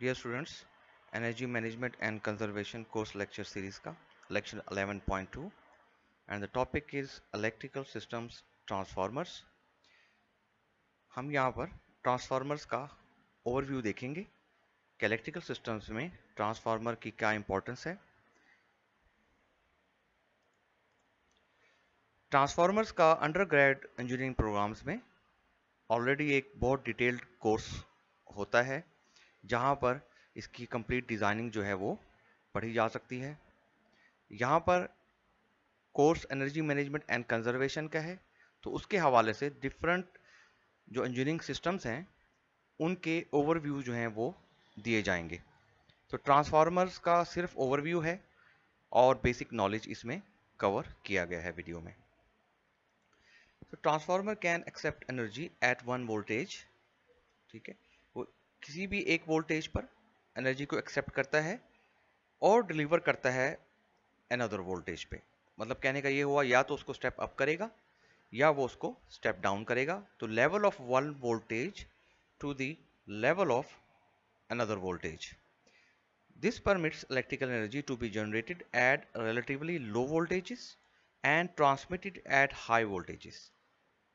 Dear students, energy management and conservation course lecture series का lecture 11.2 and the topic is electrical systems transformers. हम यहाँ पर transformers का overview देखेंगे कि इलेक्ट्रिकल सिस्टम्स में ट्रांसफार्मर की क्या इंपॉर्टेंस है। ट्रांसफार्मर्स का अंडरग्रेड इंजीनियरिंग प्रोग्राम्स में ऑलरेडी एक बहुत डिटेल्ड कोर्स होता है जहाँ पर इसकी कंप्लीट डिज़ाइनिंग जो है वो पढ़ी जा सकती है। यहाँ पर course energy management and conservation का है, तो उसके हवाले से डिफरेंट जो इंजीनियरिंग सिस्टम्स हैं उनके ओवरव्यू जो हैं वो दिए जाएंगे। तो ट्रांसफार्मर्स का सिर्फ ओवरव्यू है और बेसिक नॉलेज इसमें कवर किया गया है वीडियो में। तो transformer can accept energy at one voltage, ठीक है, वो किसी भी एक वोल्टेज पर एनर्जी को एक्सेप्ट करता है और डिलीवर करता है अनदर वोल्टेज पे। मतलब कहने का ये हुआ, या तो उसको स्टेप अप करेगा या वो उसको स्टेप डाउन करेगा। तो level of one voltage to the level of another voltage. This permits electrical energy to be generated at relatively low voltages and transmitted at high voltages.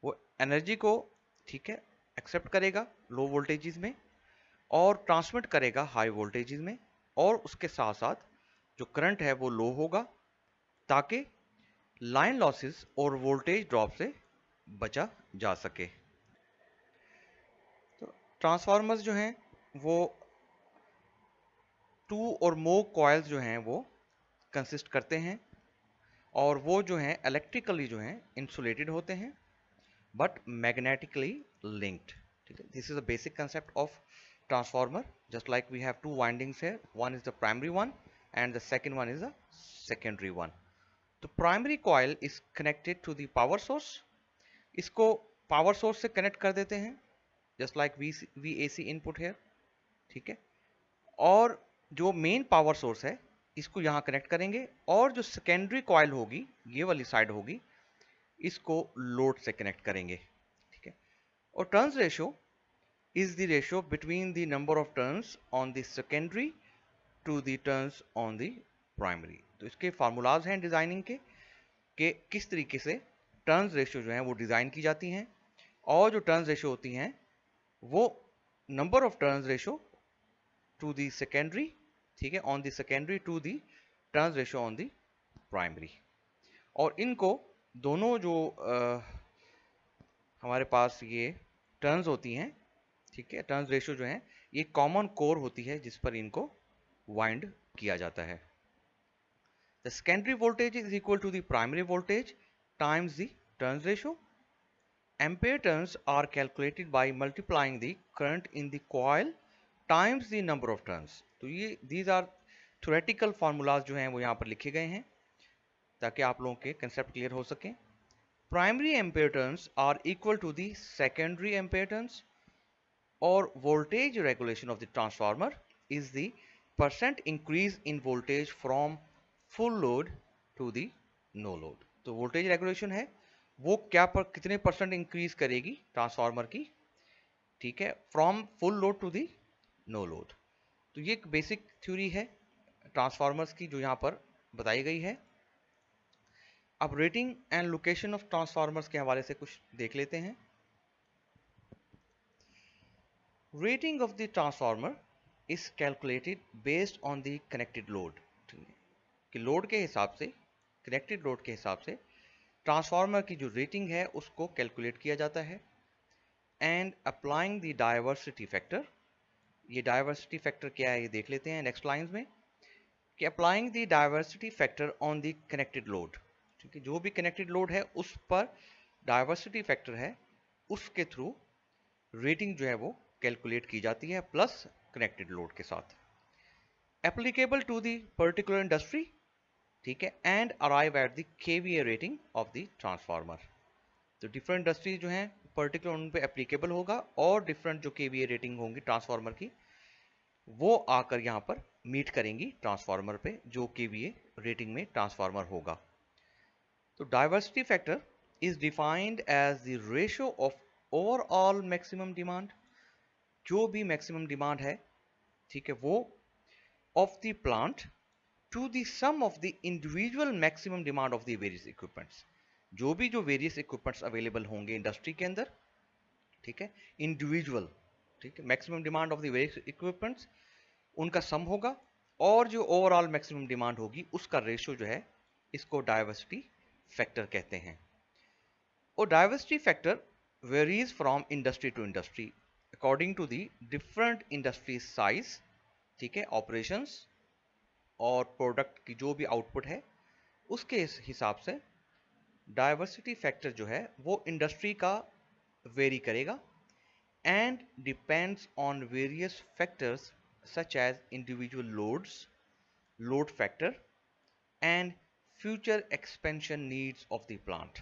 वो एनर्जी को, ठीक है, एक्सेप्ट करेगा लो वोल्टेजेस में और transmit करेगा हाई वोल्टेजेस में, और उसके साथ साथ जो करंट है वो लो होगा ताकि लाइन लॉसेस और वोल्टेज ड्रॉप से बचा जा सके। तो ट्रांसफार्मर्स जो हैं वो टू और मोर कॉइल्स जो हैं वो कंसिस्ट करते हैं और वो जो हैं इलेक्ट्रिकली जो हैं इंसुलेटेड होते हैं बट मैग्नेटिकली लिंक्ड। ठीक है, this is the basic concept of transformer. Just like we have two windings है, one is the primary one and the second one is the secondary one. तो primary coil is connected to the power source, इसको power source से connect कर देते हैं just like we A C input है, ठीक है। और जो मेन पावर सोर्स है इसको यहाँ कनेक्ट करेंगे और जो सेकेंडरी कॉइल होगी ये वाली साइड होगी इसको लोड से कनेक्ट करेंगे, ठीक है। और turns ratio is the ratio between the number of turns on the secondary to the turns on the primary. तो इसके फार्मूलाज हैं डिजाइनिंग के कि किस तरीके से टर्न्स रेशियो जो है वो डिजाइन की जाती हैं, और जो टर्न्स रेशियो होती हैं वो number of turns ratio to the secondary, ठीक है, on the secondary to the turns ratio on the primary. और इनको दोनों जो हमारे पास ये टर्न्स होती हैं, ठीक है, टर्न्स रेशियो जो है ये कॉमन कोर होती है जिस पर इनको वाइंड किया जाता है। The secondary voltage is equal to the primary voltage times the turns ratio. Ampere turns are calculated by multiplying the current in the coil times the number of turns. तो ये these are theoretical formulas जो हैं वो यहाँ पर लिखे गए हैं ताकि आप लोगों के कंसेप्ट क्लियर हो सके। Primary ampere turns are equal to the secondary ampere turns, और voltage regulation of the transformer is the percent increase in voltage from full load to the no load. तो वोल्टेज रेगुलेशन है वो क्या पर कितने percent increase करेगी transformer की, ठीक है, from full load to the no load. तो ये एक बेसिक थ्योरी है ट्रांसफार्मर्स की जो यहाँ पर बताई गई है। अब rating and location of transformers के हवाले से कुछ देख लेते हैं। Rating of the transformer is calculated based on the connected load, कि लोड के हिसाब से, कनेक्टेड लोड के हिसाब से ट्रांसफार्मर की जो रेटिंग है उसको कैलकुलेट किया जाता है। And applying the diversity factor, ये डायवर्सिटी फैक्टर क्या है ये देख लेते हैं नेक्स्ट लाइंस में, कि applying the diversity factor on the connected load, ठीक है, जो भी कनेक्टेड लोड है उस पर डायवर्सिटी फैक्टर है उसके थ्रू रेटिंग जो है वो कैलकुलेट की जाती है प्लस कनेक्टेड लोड के साथ। Applicable to the particular industry, ठीक है, and arrive at the KVA rating of the transformer. तो डिफरेंट इंडस्ट्री जो हैं पर्टिकुलर उन पे एप्लीकेबल होगा और डिफरेंट जो केवीए रेटिंग होंगी ट्रांसफार्मर की वो आकर यहाँ पर मीट करेंगी ट्रांसफार्मर पे जो केवीए रेटिंग में ट्रांसफार्मर होगा। तो diversity factor is defined as the ratio of overall maximum demand, जो भी मैक्सिमम डिमांड है ठीक है, वो of the plant to the sum of the individual maximum demand of the various equipments. जो वेरियस इक्विपमेंट्स अवेलेबल होंगे industry के अंदर, ठीक है, इंडिविजुअल, ठीक है, maximum demand of the various equipments, उनका सम होगा, और जो ओवरऑल मैक्सिमम डिमांड होगी उसका रेशियो जो है, इसको डाइवर्सिटी फैक्टर कहते हैं। और diversity factor varies from industry to industry according to the different industry size, ठीक है, ऑपरेशंस और प्रोडक्ट की जो भी आउटपुट है उसके हिसाब से डाइवर्सिटी फैक्टर जो है वो इंडस्ट्री का वेरी करेगा and depends on various factors such as individual loads, load factor and future expansion needs of the plant।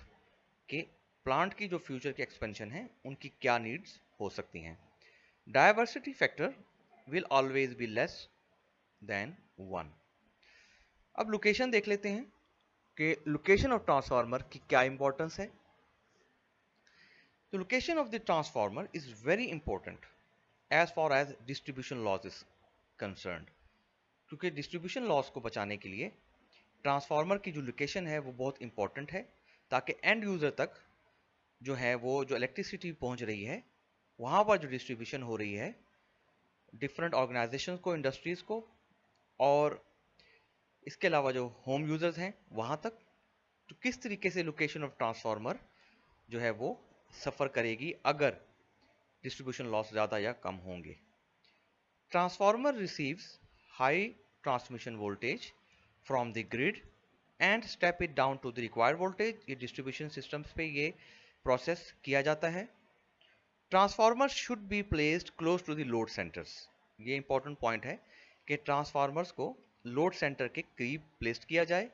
कि प्लांट की जो फ्यूचर की एक्सपेंशन है उनकी क्या नीड्स हो सकती हैं। Diversity factor will always be less than 1। अब लोकेशन देख लेते हैं कि लोकेशन ऑफ ट्रांसफार्मर की क्या इंपॉर्टेंस है। The location of the transformer is very important as far as distribution loss is concerned, क्योंकि डिस्ट्रीब्यूशन लॉस को बचाने के लिए ट्रांसफार्मर की जो लोकेशन है वो बहुत इंपॉर्टेंट है, ताकि एंड यूजर तक जो है वो जो इलेक्ट्रिसिटी पहुंच रही है वहां पर जो डिस्ट्रीब्यूशन हो रही है डिफरेंट ऑर्गेनाइजेशंस को, इंडस्ट्रीज को, और इसके अलावा जो होम यूजर्स हैं वहां तक, तो किस तरीके से लोकेशन ऑफ ट्रांसफार्मर जो है वो सफर करेगी अगर डिस्ट्रीब्यूशन लॉस ज़्यादा या कम होंगे। Transformer receives high transmission voltage from the grid and step it down to the required voltage. ये डिस्ट्रीब्यूशन सिस्टम्स पे ये प्रोसेस किया जाता है। Transformer should be placed close to the load centres. ये इंपॉर्टेंट पॉइंट है कि ट्रांसफार्मर्स को लोड सेंटर के करीब प्लेस्ड किया जाए।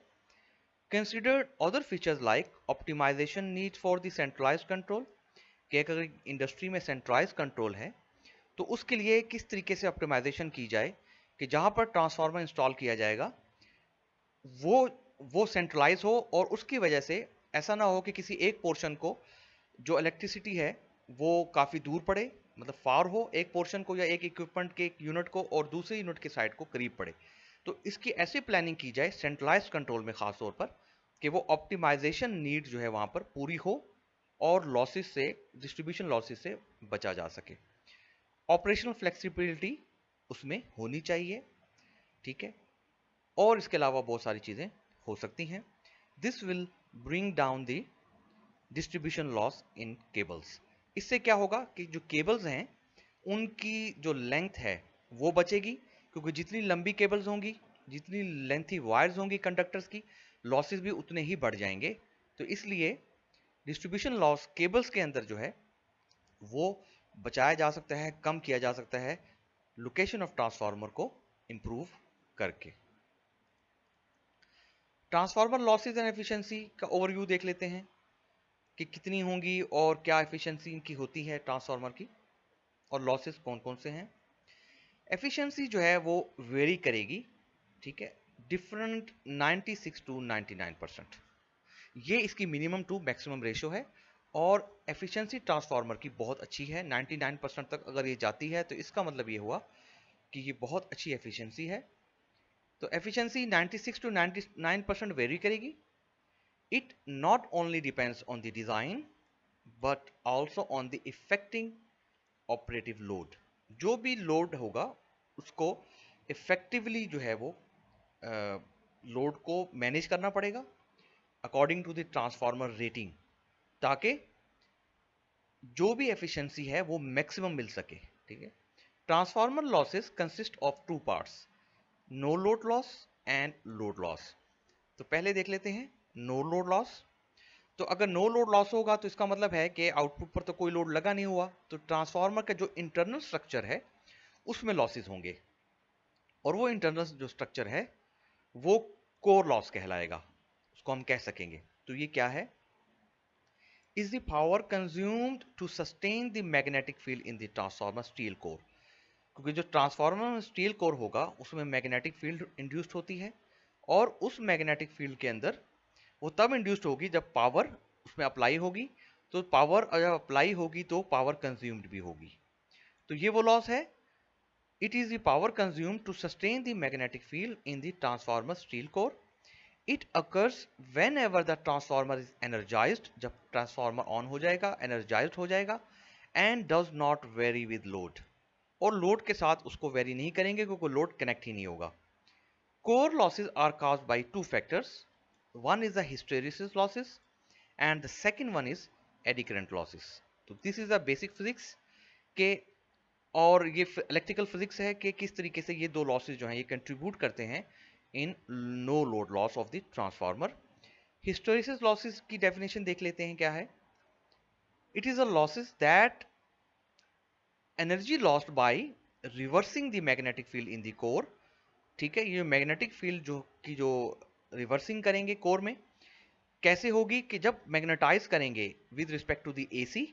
Considered other features like optimization needs for the centralized control, कि अगर इंडस्ट्री में सेंट्रलाइज कंट्रोल है तो उसके लिए किस तरीके से ऑप्टिमाइजेशन की जाए कि जहां पर ट्रांसफार्मर इंस्टॉल किया जाएगा वो सेंट्रलाइज हो, और उसकी वजह से ऐसा ना हो कि किसी एक पोर्शन को जो इलेक्ट्रिसिटी है वो काफ़ी दूर पड़े, मतलब फार हो एक पोर्शन को या एक इक्विपमेंट के एक यूनिट को, और दूसरे यूनिट के साइड को करीब पड़े। तो इसकी ऐसी प्लानिंग की जाए सेंट्रलाइज कंट्रोल में खास तौर पर कि वो ऑप्टिमाइजेशन नीड जो है वहां पर पूरी हो और लॉसेस से, डिस्ट्रीब्यूशन लॉसेस से बचा जा सके। ऑपरेशनल फ्लेक्सिबिलिटी उसमें होनी चाहिए, ठीक है, और इसके अलावा बहुत सारी चीज़ें हो सकती हैं। This will bring down the distribution loss in cables. इससे क्या होगा कि जो केबल्स हैं उनकी जो लेंथ है वो बचेगी, क्योंकि जितनी लंबी केबल्स होंगी, जितनी लेंथी वायर्स होंगी कंडक्टर्स की, लॉसेस भी उतने ही बढ़ जाएंगे। तो इसलिए डिस्ट्रीब्यूशन लॉस केबल्स के अंदर जो है वो बचाया जा सकता है, कम किया जा सकता है लोकेशन ऑफ ट्रांसफार्मर को इंप्रूव करके। ट्रांसफार्मर लॉसेस एंड एफिशिएंसी का ओवरव्यू देख लेते हैं कि कितनी होंगी और क्या एफिशिएंसी इनकी होती है ट्रांसफार्मर की, और लॉसेस कौन कौन से हैं। एफिशिएंसी जो है वो वेरी करेगी, ठीक है, डिफरेंट 96 टू 99%। ये इसकी मिनिमम टू मैक्सिमम रेशियो है, और एफिशिएंसी ट्रांसफार्मर की बहुत अच्छी है। 99% तक अगर ये जाती है तो इसका मतलब ये हुआ कि ये बहुत अच्छी एफिशिएंसी है। तो एफिशिएंसी 96 टू 99% वेरी करेगी। It not only depends on the design but also on the effecting operative load. जो भी लोड होगा उसको इफेक्टिवली जो है वो लोड को मैनेज करना पड़ेगा according to the transformer rating, ताकि जो भी एफिशिएंसी है वो मैक्सिमम मिल सके, ठीक है। Transformer losses consist of two parts, no load loss and load loss. तो पहले देख लेते हैं नो लोड लॉस। तो अगर नो लोड लॉस होगा तो इसका मतलब है कि आउटपुट पर तो कोई लोड लगा नहीं हुआ, तो ट्रांसफार्मर का जो इंटरनल स्ट्रक्चर है उसमें लॉसेस होंगे, और वो इंटरनल जो स्ट्रक्चर है वो कोर लॉस कहलाएगा, उसको हम कह सकेंगे। तो ये क्या है, is the power consumed to sustain the magnetic field in the transformer steel core. क्योंकि जो ट्रांसफार्मर में स्टील कोर होगा उसमें मैग्नेटिक फील्ड इंड्यूस्ड होती है, और उस मैग्नेटिक फील्ड के अंदर वो तब इंड्यूस्ड होगी जब पावर उसमें अप्लाई होगी। तो पावर जब अप्लाई होगी तो पावर कंज्यूम्ड भी होगी। तो ये वो लॉस है It is the power consumed to sustain the magnetic field in the transformer steel core. It occurs whenever the transformer is energized, जब ट्रांसफार्मर ऑन हो जाएगा, energized हो जाएगा, and does not vary with load. और load के साथ उसको very नहीं करेंगे क्योंकि लोड कनेक्ट ही नहीं होगा. Core losses are caused by two factors. One is the hysteresis losses and the second one is eddy current losses. तो this is the basic physics के, और ये इलेक्ट्रिकल फिजिक्स है कि किस तरीके से ये दो लॉसेस जो हैं ये कंट्रीब्यूट करते हैं in no load loss of the transformer. Hysteresis losses की डेफिनेशन देख लेते हैं क्या है. It is a losses that energy lost by reversing the magnetic field in the core. ठीक है, ये मैग्नेटिक फील्ड जो रिवर्सिंग करेंगे कोर में कैसे होगी कि जब मैग्नेटाइज करेंगे with respect to the AC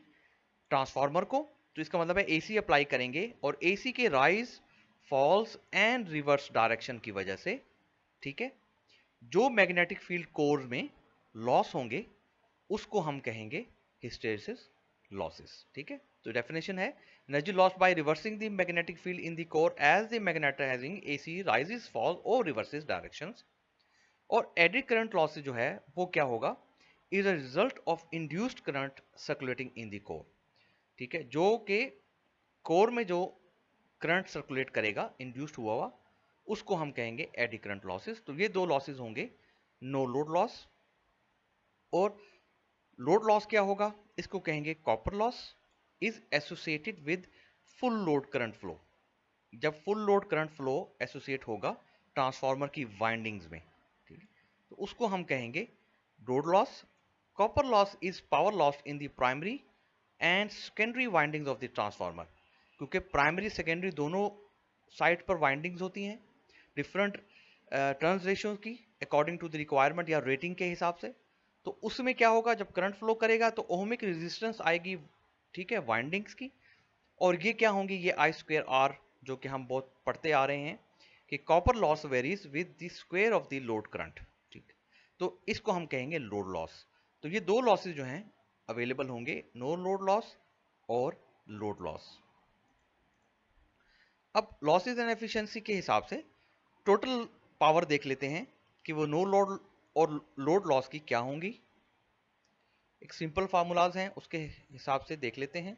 transformer को, तो इसका मतलब है एसी अप्लाई करेंगे और एसी के rise falls and reverse direction की वजह से, ठीक है, जो मैग्नेटिक फील्ड कोर में लॉस होंगे उसको हम कहेंगे हिस्टेरेसिस लॉसेस. ठीक है, तो डेफिनेशन है energy lost by reversing the magnetic field in the core as the magnetizing AC rises falls और रिवर्सेस डायरेक्शंस. और एडी करंट लॉसेस जो है वो क्या होगा, is a result of induced current circulating in the core. ठीक है, जो कि कोर में जो करंट सर्कुलेट करेगा इंड्यूस्ड हुआ हुआ उसको हम कहेंगे एडी करंट लॉसेस. तो ये दो लॉसेस होंगे, नो लोड लॉस और लोड लॉस क्या होगा, इसको कहेंगे copper loss. Is associated with full load current flow. जब full load current flow associate होगा ट्रांसफार्मर की वाइंडिंग्स में, ठीक है, तो उसको हम कहेंगे load loss. Copper loss is power loss in the primary and secondary windings of the transformer. क्योंकि प्राइमरी सेकेंडरी दोनों साइड पर वाइंडिंग्स होती हैं डिफरेंट टर्न्स रेशियो की अकॉर्डिंग टू द रिक्वायरमेंट या रेटिंग के हिसाब से. तो उसमें क्या होगा, जब करंट फ्लो करेगा तो ओहमिक रेजिस्टेंस आएगी, ठीक है, वाइंडिंग्स की. और ये क्या होंगी, ये आई स्क्वेयर आर जो कि हम बहुत पढ़ते आ रहे हैं कि copper loss varies with the square of the load current. ठीक, तो इसको हम कहेंगे लोड लॉस. तो ये दो लॉसेज जो हैं अवेलेबल होंगे, नो लोड लॉस और लोड लॉस. अब लॉसेज एंड एफिशिएंसी के हिसाब से टोटल पावर देख लेते हैं कि वो नो लोड और लोड लॉस की क्या होंगी. एक सिंपल फार्मूलाज हैं उसके हिसाब से देख लेते हैं.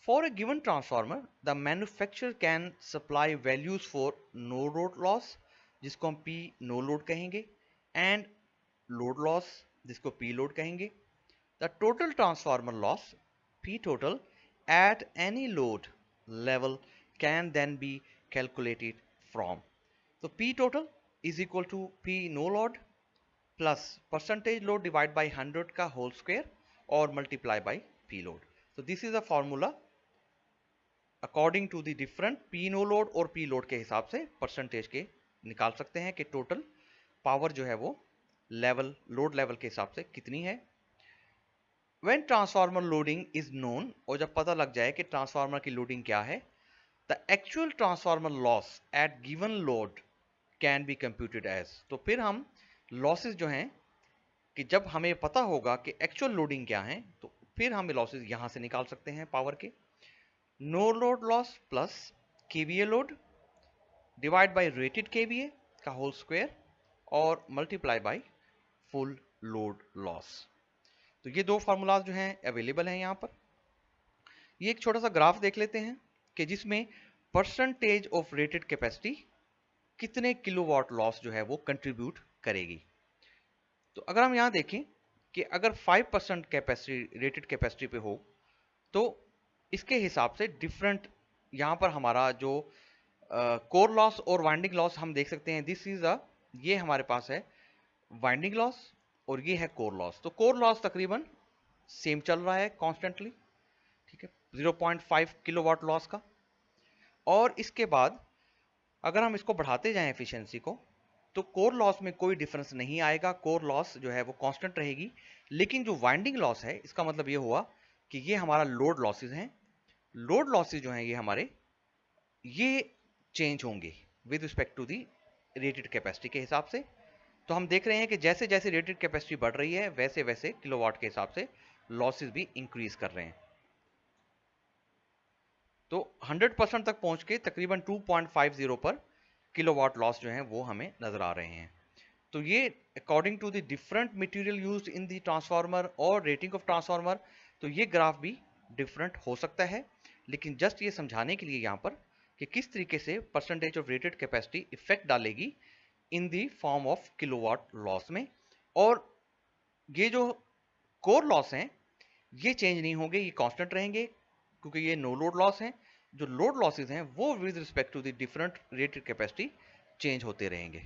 For a given transformer the manufacturer can supply values for no load loss जिसको हम पी नो लोड कहेंगे एंड लोड लॉस जिसको पी लोड कहेंगे. The total transformer loss P total at any load level can then be calculated from. So P total is equal to P no load plus percentage load divided by 100 का whole square और multiply by P load. So this is a formula according to the different P no load और P load के हिसाब से percentage के निकाल सकते हैं कि टोटल पावर जो है वो लेवल लोड लेवल के हिसाब से कितनी है. When transformer loading is known, और जब पता लग जाए कि ट्रांसफार्मर की लोडिंग क्या है, the actual transformer loss at given load can be computed as. तो फिर हम लॉसेस जो हैं कि जब हमें पता होगा कि एक्चुअल लोडिंग क्या है तो फिर हम लॉसेस यहां से निकाल सकते हैं पावर के. No load loss plus KVA load divide by rated KVA का होल स्क्वायर और multiply by full load loss. तो ये दो फार्मूलाज जो हैं अवेलेबल हैं यहाँ पर. ये एक छोटा सा ग्राफ देख लेते हैं कि जिसमें परसेंटेज ऑफ रेटेड कैपेसिटी कितने किलोवाट लॉस जो है वो कंट्रीब्यूट करेगी. तो अगर हम यहाँ देखें कि अगर 5% कैपेसिटी रेटेड कैपेसिटी पे हो तो इसके हिसाब से डिफरेंट यहाँ पर हमारा जो कोर लॉस और वाइंडिंग लॉस हम देख सकते हैं. दिस इज अ, ये हमारे पास है वाइंडिंग लॉस और ये है कोर लॉस. तो कोर लॉस तकरीबन सेम चल रहा है कॉन्स्टेंटली, ठीक है, 0.5 किलोवाट लॉस का. और इसके बाद अगर हम इसको बढ़ाते जाएं एफिशिएंसी को तो कोर लॉस में कोई डिफरेंस नहीं आएगा, कोर लॉस जो है वो कांस्टेंट रहेगी. लेकिन जो वाइंडिंग लॉस है इसका मतलब ये हुआ कि ये हमारा लोड लॉसेज हैं. लोड लॉसेज जो हैं ये हमारे ये चेंज होंगे with respect to the rated capacity के हिसाब से. तो हम देख रहे हैं कि जैसे जैसे रेटेड कैपेसिटी बढ़ रही है वैसे वैसे किलोवाट के हिसाब से लॉसेस भी इंक्रीज कर रहे हैं. तो 100% तक पहुंच के तकरीबन 2.50 पर किलोवाट लॉस जो है वो हमें नजर आ रहे हैं। तो ये according to the different material used in the transformer और रेटिंग ऑफ ट्रांसफार्मर, तो ये ग्राफ भी डिफरेंट हो सकता है, लेकिन जस्ट ये समझाने के लिए यहाँ पर कि किस तरीके से percentage of rated capacity effect डालेगी in the form of kilowatt loss में। और ये जो कोर लॉस हैं ये चेंज नहीं होंगे, ये कांस्टेंट रहेंगे, क्योंकि ये नो लोड लॉस हैं। जो लोड लॉसेज हैं वो with respect to the different rated capacity change होते रहेंगे।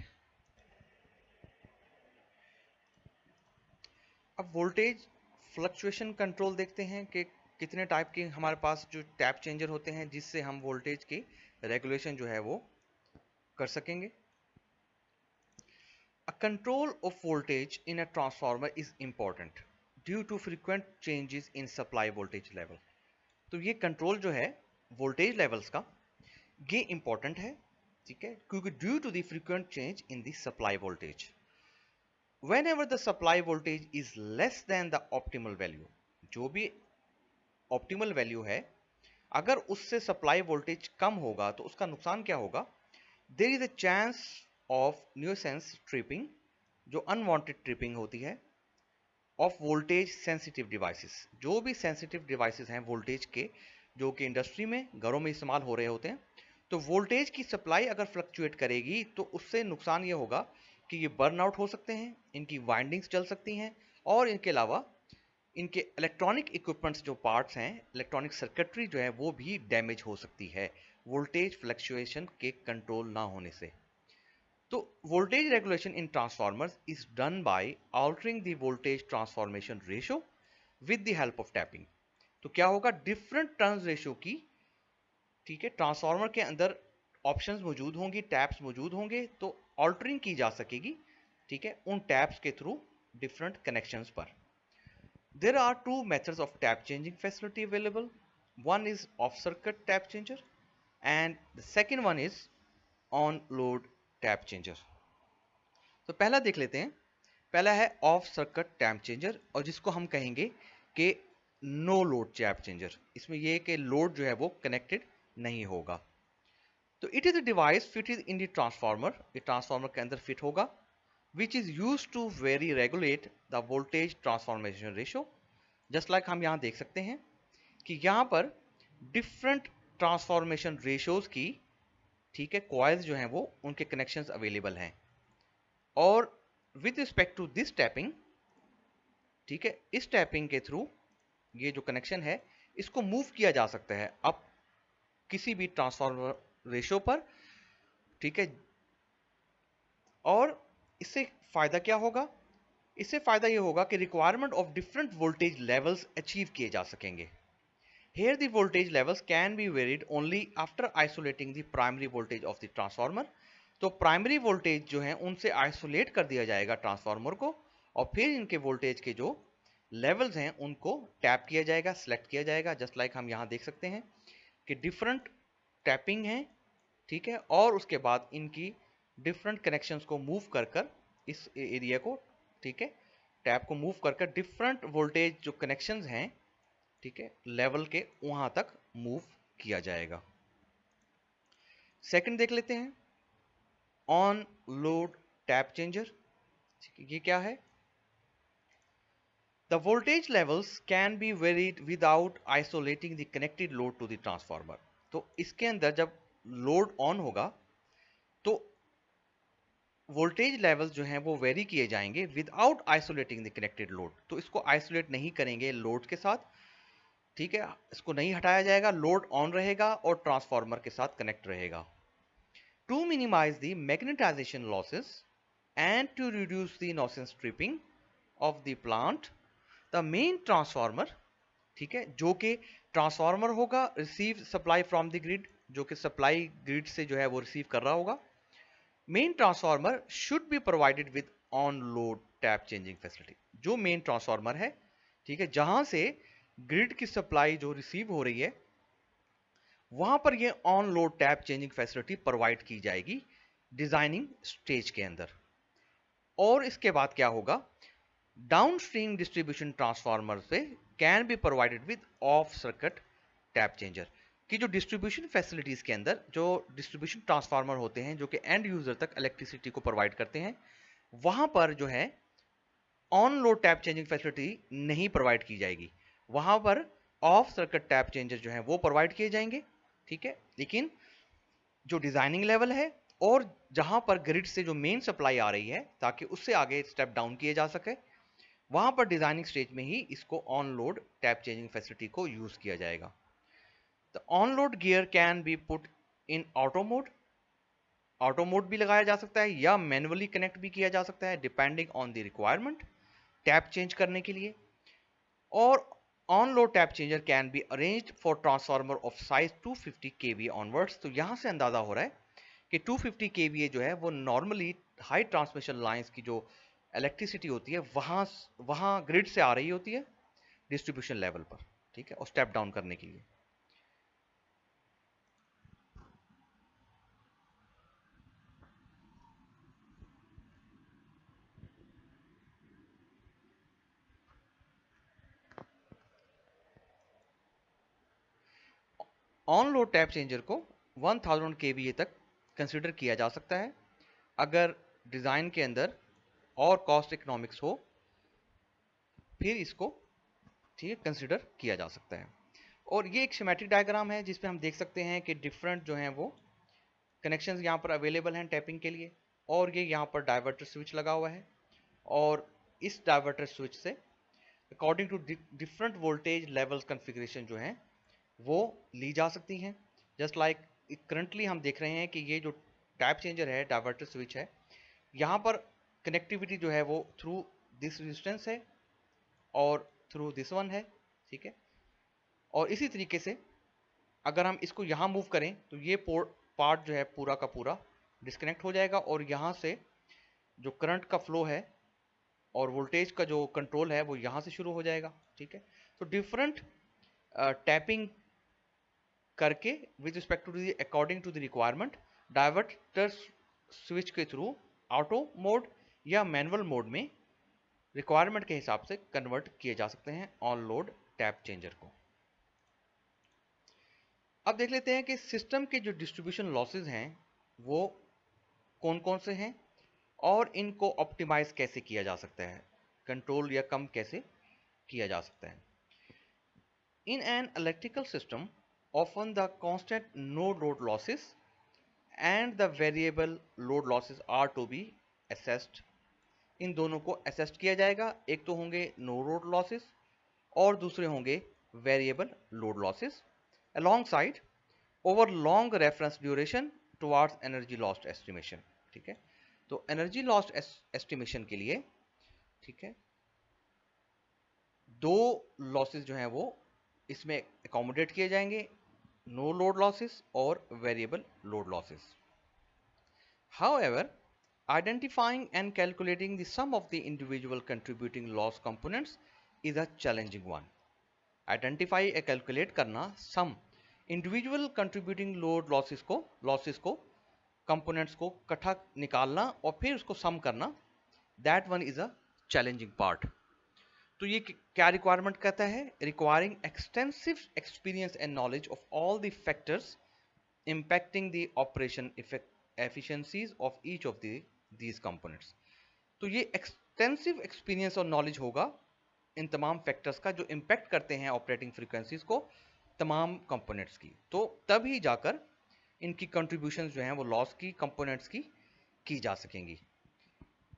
अब वोल्टेज फ्लक्चुएशन कंट्रोल देखते हैं कि कितने टाइप के हमारे पास जो टैप चेंजर होते हैं जिससे हम वोल्टेज की रेगुलेशन जो है वो कर सकेंगे। A control of voltage in a transformer is important due to frequent changes in supply voltage level। तो ये कंट्रोल जो है वोल्टेज लेवल्स का ये इंपॉर्टेंट है, ठीक है, क्योंकि due to the frequent change in the supply voltage, whenever the supply voltage is less than the optimal value, जो भी ऑप्टिमल वैल्यू है अगर उससे सप्लाई वोल्टेज कम होगा तो उसका नुकसान क्या होगा, there is a chance of nuisance tripping, जो अनवांटेड ट्रिपिंग होती है, ऑफ वोल्टेज सेंसिटिव डिवाइसेस, जो भी सेंसिटिव डिवाइसेस हैं वोल्टेज के जो कि इंडस्ट्री में घरों में इस्तेमाल हो रहे होते हैं, तो वोल्टेज की सप्लाई अगर फ्लक्चुएट करेगी तो उससे नुकसान ये होगा कि ये बर्न आउट हो सकते हैं, इनकी वाइंडिंग्स चल सकती हैं, और इनके अलावा इनके इलेक्ट्रॉनिक इक्विपमेंट्स जो पार्ट्स हैं, इलेक्ट्रॉनिक सर्किटरी जो है वो भी डैमेज हो सकती है वोल्टेज फ्लक्चुएशन के कंट्रोल ना होने से। तो voltage regulation in transformers is done by altering the voltage transformation ratio with the help of tapping. तो क्या होगा, डिफरेंट टर्न्स रेशियो की, ठीक है, ट्रांसफार्मर के अंदर ऑप्शंस मौजूद होंगी, टैप्स मौजूद होंगे, तो ऑल्टरिंग की जा सकेगी, ठीक है, उन टैप्स के थ्रू डिफरेंट कनेक्शंस पर। There are two methods of tap changing facility available. One is off-circuit tap changer and the second one is on-load tap changer. तो पहला देख लेते हैं। पहला है ऑफ सर्किट टैप चेंजर, और जिसको हम कहेंगे कि नो लोड टैप चेंजर। इसमें यह कि लोड जो है वो कनेक्टेड नहीं होगा। तो it is a device fitted in the transformer, ये ट्रांसफार्मर के अंदर फिट होगा, which is use to vary regulate the voltage transformation ratio. Just like हम यहां देख सकते हैं कि यहां पर डिफरेंट ट्रांसफॉर्मेशन रेशियोज की, ठीक है, कॉइल्स जो हैं वो उनके कनेक्शंस अवेलेबल हैं, और with respect to this tapping, ठीक है, इस टैपिंग के थ्रू ये जो कनेक्शन है इसको मूव किया जा सकता है अब किसी भी ट्रांसफॉर्मर रेशियो पर, ठीक है। और इससे फायदा क्या होगा, इससे फायदा ये होगा कि requirement of different voltage levels achieve किए जा सकेंगे। Here the voltage levels can be varied only after isolating the primary voltage of the transformer। तो प्राइमरी वोल्टेज जो है उनसे आइसोलेट कर दिया जाएगा ट्रांसफार्मर को, और फिर इनके वोल्टेज के जो लेवल्स हैं उनको टैप किया जाएगा, सेलेक्ट किया जाएगा। जस्ट लाइक हम यहाँ देख सकते हैं कि डिफरेंट टैपिंग है, ठीक है, और उसके बाद इनकी डिफरेंट कनेक्शंस को मूव कर कर इस एरिया को, ठीक है, टैप को मूव कर कर डिफरेंट वोल्टेज जो कनेक्शंस हैं, ठीक है, लेवल के वहां तक मूव किया जाएगा। सेकंड देख लेते हैं, ऑन लोड टैप चेंजर। ये क्या है, the voltage levels can be varied without isolating the connected load to the transformer. तो इसके अंदर जब लोड ऑन होगा तो वोल्टेज लेवल्स जो हैं वो वेरी किए जाएंगे without isolating the connected load. तो इसको आइसोलेट नहीं करेंगे लोड के साथ, ठीक है, इसको नहीं हटाया जाएगा, लोड ऑन रहेगा और ट्रांसफार्मर के साथ कनेक्ट रहेगा। To minimize the magnetization losses and to reduce the nuisance tripping of the plant, the main transformer, ठीक है, जो कि ट्रांसफार्मर होगा receive supply from the grid, जो कि सप्लाई ग्रिड से जो है वो रिसीव कर रहा होगा। Main transformer should be provided with on load tap changing facility. जो मेन ट्रांसफार्मर है, ठीक है, जहां से ग्रिड की सप्लाई जो रिसीव हो रही है वहां पर ये on load tap changing facility provide की जाएगी डिजाइनिंग स्टेज के अंदर। और इसके बाद क्या होगा, डाउनस्ट्रीम डिस्ट्रीब्यूशन ट्रांसफार्मर से can be provided with of circuit tap changer. कि जो डिस्ट्रीब्यूशन फैसिलिटीज़ के अंदर जो डिस्ट्रीब्यूशन ट्रांसफार्मर होते हैं जो कि एंड यूज़र तक इलेक्ट्रिसिटी को प्रोवाइड करते हैं, वहाँ पर जो है on load tap changing facility नहीं प्रोवाइड की जाएगी। वहाँ पर ऑफ सर्किट टैप चेंजर जो हैं वो प्रोवाइड किए जाएंगे, ठीक है। लेकिन जो डिज़ाइनिंग लेवल है और जहाँ पर ग्रिड से जो मेन सप्लाई आ रही है ताकि उससे आगे स्टेप डाउन किए जा सके, वहाँ पर डिज़ाइनिंग स्टेज में ही इसको on load tap changing facility को यूज़ किया जाएगा। The on load gear can be put in auto mode भी लगाया जा सकता है या मैनुअली कनेक्ट भी किया जा सकता है depending on the requirement tap change करने के लिए। और on load tap changer can be arranged for transformer of size 250 kVA onwards. तो यहाँ से अंदाजा हो रहा है कि 250 kVA जो है वो नॉर्मली हाई ट्रांसमिशन लाइंस की जो इलेक्ट्रिसिटी होती है वहाँ ग्रिड से आ रही होती है डिस्ट्रीब्यूशन लेवल पर, ठीक है, और स्टेप डाउन करने के लिए। ऑन लोड टैप चेंजर को 1000 kVA तक कंसिडर किया जा सकता है अगर डिज़ाइन के अंदर और कॉस्ट इकोनॉमिक्स हो, फिर इसको ठीक है कंसिडर किया जा सकता है। और ये एक शेमेटिक डायग्राम है जिसमें हम देख सकते हैं कि डिफरेंट जो हैं वो कनेक्शंस यहाँ पर अवेलेबल हैं टैपिंग के लिए, और ये यहाँ पर डाइवर्टर स्विच लगा हुआ है और इस डाइवर्टर स्विच से according to different voltage levels configuration जो हैं वो ली जा सकती हैं। जस्ट लाइक करंटली हम देख रहे हैं कि ये जो टैप चेंजर है, डाइवर्टर स्विच है, यहाँ पर कनेक्टिविटी जो है वो थ्रू दिस रेजिस्टेंस है और थ्रू दिस वन है, ठीक है। और इसी तरीके से अगर हम इसको यहाँ मूव करें तो ये पार्ट जो है पूरा का पूरा डिस्कनेक्ट हो जाएगा और यहाँ से जो करंट का फ्लो है और वोल्टेज का जो कंट्रोल है वो यहाँ से शुरू हो जाएगा, ठीक है। तो डिफरेंट टैपिंग करके with respect to the according to the requirement diverter switch के थ्रू ऑटो मोड या मैनुअल मोड में रिक्वायरमेंट के हिसाब से कन्वर्ट किए जा सकते हैं ऑन लोड टैप चेंजर को। अब देख लेते हैं कि सिस्टम के जो डिस्ट्रीब्यूशन लॉसेस हैं वो कौन कौन से हैं और इनको ऑप्टिमाइज कैसे किया जा सकता है, कंट्रोल या कम कैसे किया जा सकता है। In an electrical system often the constant no load losses and the variable load losses are to be assessed। इन दोनों को असेस्ट किया जाएगा, एक तो होंगे नो लोड लॉसेस और दूसरे होंगे variable load losses alongside over long reference duration towards energy lost estimation, ठीक है। तो एनर्जी लॉस्ट एस्टिमेशन के लिए, ठीक है, दो लॉसेस जो हैं वो इसमें अकोमोडेट किए जाएंगे, नो लोड लॉसेस और variable load losses. However, identifying and calculating the sum of the individual contributing loss components is a challenging one। Identify या calculate करना sum individual contributing load losses को components को इकट्ठा निकालना और फिर उसको sum करना, that one is a challenging part। तो ये क्या रिक्वायरमेंट कहता है? Requiring extensive experience and knowledge of all the factors impacting the operation efficiencies of each of these components। तो ये एक्सटेंसिव एक्सपीरियंस और नॉलेज होगा इन तमाम फैक्टर्स का जो इम्पैक्ट करते हैं ऑपरेटिंग फ्रीक्वेंसीज को तमाम कंपोनेंट्स की, तो तभी जाकर इनकी कंट्रीब्यूशन जो हैं वो लॉस की कंपोनेंट्स की जा सकेंगी।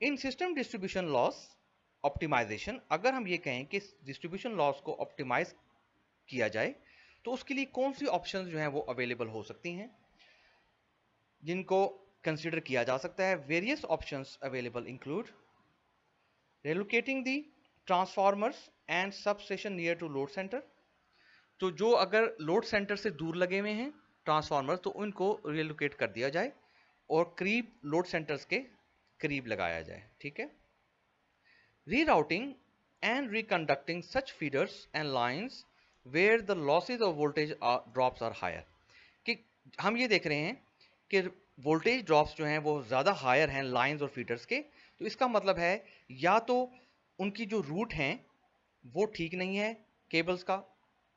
इन सिस्टम डिस्ट्रीब्यूशन लॉस ऑप्टिमाइजेशन, अगर हम ये कहें कि डिस्ट्रीब्यूशन लॉस को ऑप्टिमाइज किया जाए तो उसके लिए कौन सी ऑप्शंस जो हैं वो अवेलेबल हो सकती हैं जिनको कंसीडर किया जा सकता है। Various options available include relocating the transformers and substation near to load centre. तो जो अगर लोड सेंटर से दूर लगे हुए हैं ट्रांसफार्मर तो उनको रिलोकेट कर दिया जाए और करीब लोड सेंटर्स के करीब लगाया जाए, ठीक है। Rerouting and reconducting such feeders and lines where the losses of voltage drops are higher. कि हम ये देख रहे हैं कि वोल्टेज ड्रॉप्स जो हैं वो ज़्यादा हायर हैं लाइंस और फीडर्स के, तो इसका मतलब है या तो उनकी जो रूट हैं वो ठीक नहीं है केबल्स का,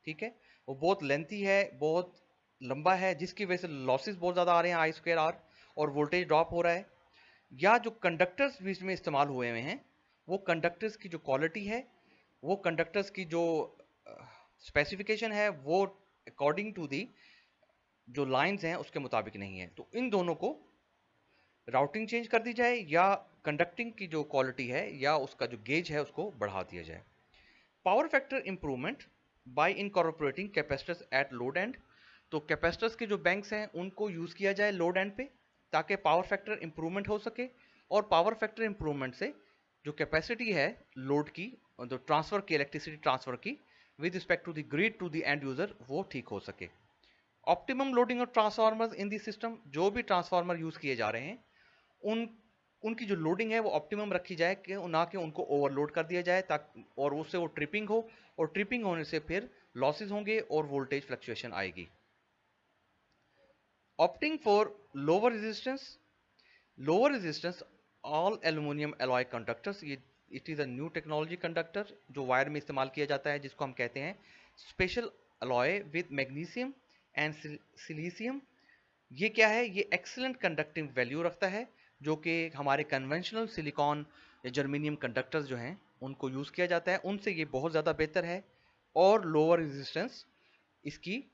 ठीक है, वो बहुत लेंथी है, बहुत लंबा है जिसकी वजह से लॉसेस बहुत ज़्यादा आ रहे हैं आई स्क्वायर आर, और वोल्टेज ड्रॉप हो रहा है, या जो कंडक्टर्स बीच में इस्तेमाल हुए हुए हैं वो कंडक्टर्स की जो क्वालिटी है, वो कंडक्टर्स की जो स्पेसिफिकेशन है, वो अकॉर्डिंग टू दी जो लाइंस हैं उसके मुताबिक नहीं है। तो इन दोनों को राउटिंग चेंज कर दी जाए, या कंडक्टिंग की जो क्वालिटी है या उसका जो गेज है उसको बढ़ा दिया जाए। Power factor improvement by incorporating capacitors at load end. तो कैपेसिटर्स के जो बैंक्स हैं उनको यूज किया जाए लोड एंड पे, ताकि पावर फैक्टर इंप्रूवमेंट हो सके, और पावर फैक्टर इंप्रूवमेंट से जो कैपेसिटी है लोड की, जो ट्रांसफर की, इलेक्ट्रिसिटी ट्रांसफर की with respect to the grid to the end user, वो ठीक हो सके। Optimum loading of transformers in the system, जो भी ट्रांसफार्मर यूज किए जा रहे हैं उन उनकी जो लोडिंग है वो ऑप्टिमम रखी जाए, कि ना कि उनको ओवरलोड कर दिया जाए, ताकि और उससे वो ट्रिपिंग हो, और ट्रिपिंग होने से फिर लॉसेस होंगे और वोल्टेज फ्लक्चुएशन आएगी। Opting for lower resistance all aluminium alloy conductors. ये it is a new technology conductor जो वायर में इस्तेमाल किया जाता है, जिसको हम कहते हैं special alloy with magnesium and silicium. ये क्या है, ये एक्सीलेंट कंडक्टिंग वैल्यू रखता है, जो कि हमारे कन्वेंशनल सिलिकॉन या जर्मेनियम कंडक्टर्स जो हैं उनको यूज़ किया जाता है, उनसे ये बहुत ज़्यादा बेहतर है, और लोअर रेजिस्टेंस इसकी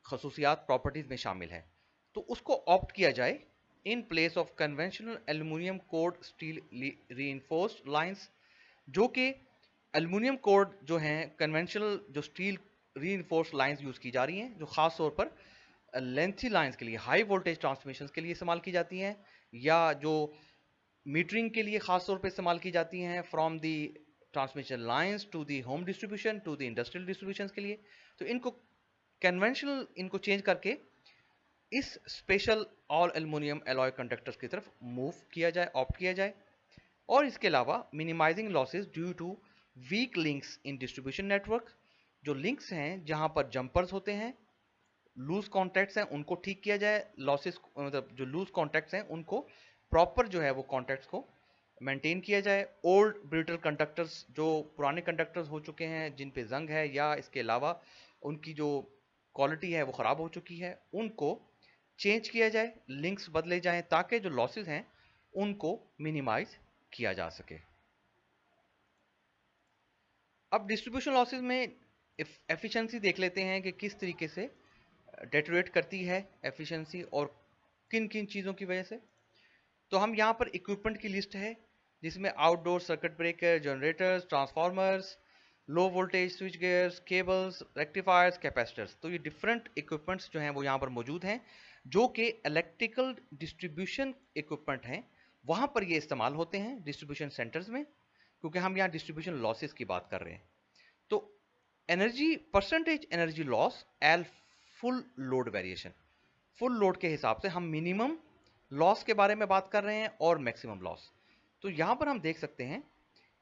खसूसियात प्रॉपर्टीज़ में शामिल है। तो उसको ऑप्ट किया जाए in place of conventional aluminium code steel reinforced lines, जो कि एल्यूमिनियम कोड जो हैं कन्वेंशनल जो स्टील रीइंफोर्स्ड लाइंस यूज़ की जा रही हैं, जो ख़ास तौर पर लेंथी लाइंस के लिए, हाई वोल्टेज ट्रांसमिशन के लिए इस्तेमाल की जाती हैं, या जो मीटरिंग के लिए खास तौर पे इस्तेमाल की जाती हैं, from the transmission lines to the home distribution to the industrial distribution के लिए। तो इनको कन्वेंशनल इनको चेंज करके इस special all aluminium alloy conductors की तरफ मूव किया जाए, ऑप्ट किया जाए। और इसके अलावा minimizing losses due to weak links in distribution network. जो लिंक्स हैं जहां पर जंपर्स होते हैं, लूज कॉन्टैक्ट्स हैं, उनको ठीक किया जाए। लॉसेस मतलब जो लूज कॉन्टैक्ट्स हैं उनको प्रॉपर जो है वो कॉन्टैक्ट्स को मेंटेन किया जाए। ओल्ड ब्रिटल कंडक्टर्स, जो पुराने कंडक्टर्स हो चुके हैं जिन पे जंग है, या इसके अलावा उनकी जो क्वालिटी है वो ख़राब हो चुकी है, उनको चेंज किया जाए, लिंक्स बदले जाएं, ताकि जो लॉसेस हैं उनको मिनिमाइज किया जा सके। अब डिस्ट्रीब्यूशन लॉसेस में एफिशिएंसी देख लेते हैं कि किस तरीके से डेटोरेट करती है एफिशिएंसी, और किन किन चीज़ों की वजह से। तो हम यहाँ पर इक्विपमेंट की लिस्ट है, जिसमें outdoor circuit breaker, generators, transformers, low voltage switch gears, cables, rectifiers, capacitors. तो ये डिफरेंट इक्विपमेंट्स जो हैं वो यहाँ पर मौजूद हैं, जो कि इलेक्ट्रिकल डिस्ट्रीब्यूशन इक्विपमेंट हैं, वहाँ पर ये इस्तेमाल होते हैं डिस्ट्रीब्यूशन सेंटर्स में, क्योंकि हम यहाँ डिस्ट्रीब्यूशन लॉसेस की बात कर रहे हैं। तो energy percentage energy loss L full load variation, full load के हिसाब से हम मिनिमम लॉस के बारे में बात कर रहे हैं और मैक्सिमम लॉस। तो यहां पर हम देख सकते हैं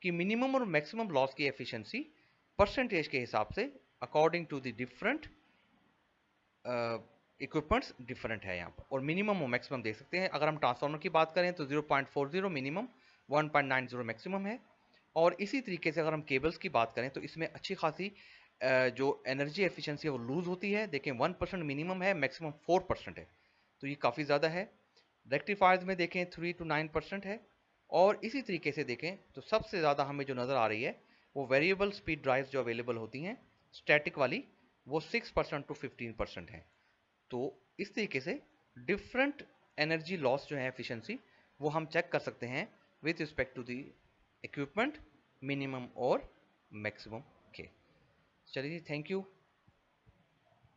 कि मिनिमम और मैक्सिमम लॉस की एफिशिएंसी परसेंटेज के हिसाब से according to the different equipments different है यहाँ पर, और मिनिमम और मैक्सिमम देख सकते हैं। अगर हम ट्रांसफार्मर की बात करें तो 0.40 मिनिमम, 1.90 मैक्सिमम है। और इसी तरीके से अगर हम केबल्स की बात करें तो इसमें अच्छी खासी जो एनर्जी एफिशिएंसी है वो लूज होती है। देखें 1% मिनिमम है, मैक्सिमम 4% है, तो ये काफ़ी ज़्यादा है। रेक्टिफायर्स में देखें 3 to 9% है। और इसी तरीके से देखें तो सबसे ज़्यादा हमें जो नज़र आ रही है वो वेरिएबल स्पीड ड्राइव्स जो अवेलेबल होती हैं स्टैटिक वाली, वो 6% to 15% है। तो इस तरीके से डिफरेंट एनर्जी लॉस जो है एफिशिएंसी, वो हम चेक कर सकते हैं with respect to the equipment, minimum और मैक्सिमम के। चलिए, थैंक यू।